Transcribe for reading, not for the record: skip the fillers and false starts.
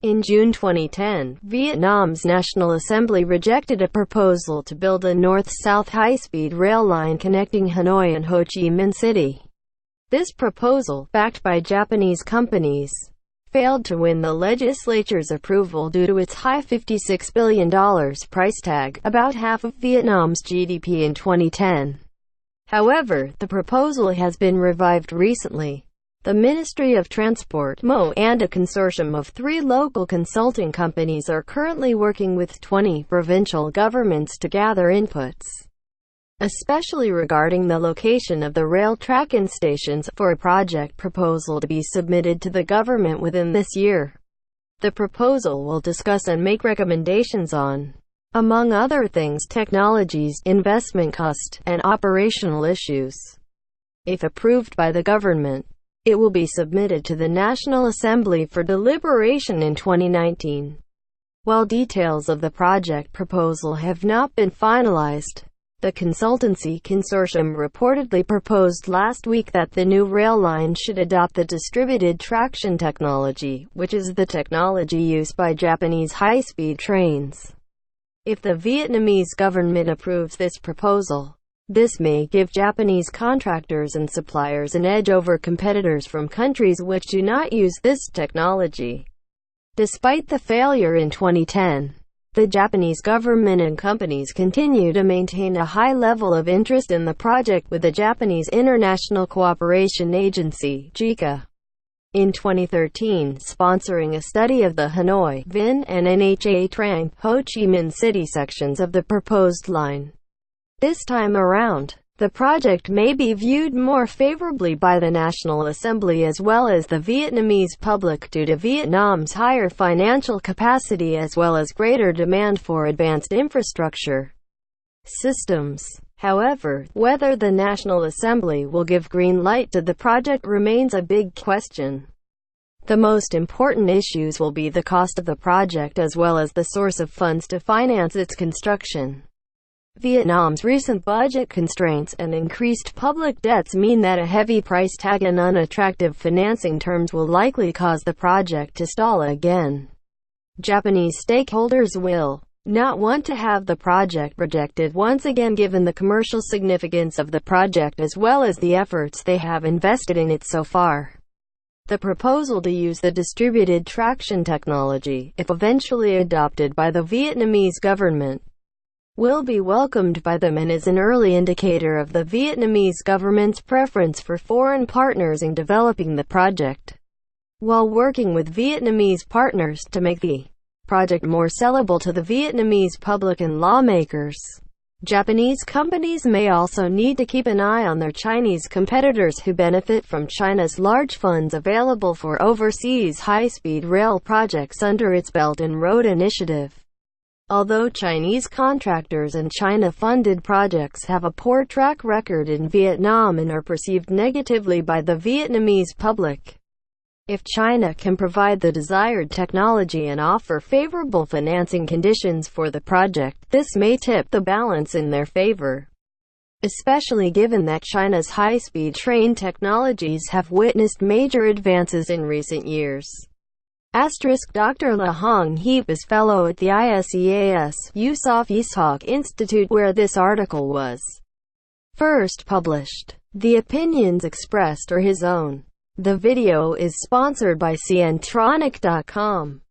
In June 2010, Vietnam's National Assembly rejected a proposal to build a north-south high-speed rail line connecting Hanoi and Ho Chi Minh City. This proposal, backed by Japanese companies, failed to win the legislature's approval due to its high $56 billion price tag, about half of Vietnam's GDP in 2010. However, the proposal has been revived recently. The Ministry of Transport (MO) and a consortium of 3 local consulting companies are currently working with 20 provincial governments to gather inputs, especially regarding the location of the rail track and stations, for a project proposal to be submitted to the government within this year. The proposal will discuss and make recommendations on, among other things, technologies, investment cost, and operational issues. If approved by the government, it will be submitted to the National Assembly for deliberation in 2019. While details of the project proposal have not been finalized, the consultancy consortium reportedly proposed last week that the new rail line should adopt the distributed traction technology, which is the technology used by Japanese high-speed trains. If the Vietnamese government approves this proposal, this may give Japanese contractors and suppliers an edge over competitors from countries which do not use this technology. Despite the failure in 2010, the Japanese government and companies continue to maintain a high level of interest in the project, with the Japanese International Cooperation Agency (JICA) in 2013 sponsoring a study of the Hanoi, Vinh, and Nha Trang, Ho Chi Minh City sections of the proposed line. This time around, the project may be viewed more favorably by the National Assembly as well as the Vietnamese public due to Vietnam's higher financial capacity as well as greater demand for advanced infrastructure systems. However, whether the National Assembly will give green light to the project remains a big question. The most important issues will be the cost of the project as well as the source of funds to finance its construction. Vietnam's recent budget constraints and increased public debts mean that a heavy price tag and unattractive financing terms will likely cause the project to stall again. Japanese stakeholders will not want to have the project rejected once again, given the commercial significance of the project as well as the efforts they have invested in it so far. The proposal to use the distributed traction technology, if eventually adopted by the Vietnamese government, will be welcomed by them and is an early indicator of the Vietnamese government's preference for foreign partners in developing the project, while working with Vietnamese partners to make the project more sellable to the Vietnamese public and lawmakers. Japanese companies may also need to keep an eye on their Chinese competitors who benefit from China's large funds available for overseas high-speed rail projects under its Belt and Road Initiative. Although Chinese contractors and China-funded projects have a poor track record in Vietnam and are perceived negatively by the Vietnamese public, if China can provide the desired technology and offer favorable financing conditions for the project, this may tip the balance in their favor, especially given that China's high-speed train technologies have witnessed major advances in recent years. Dr. Le Hong Heap is fellow at the ISEAS Yusof Ishaq Institute, where this article was first published. The opinions expressed are his own. The video is sponsored by Cientronic.com.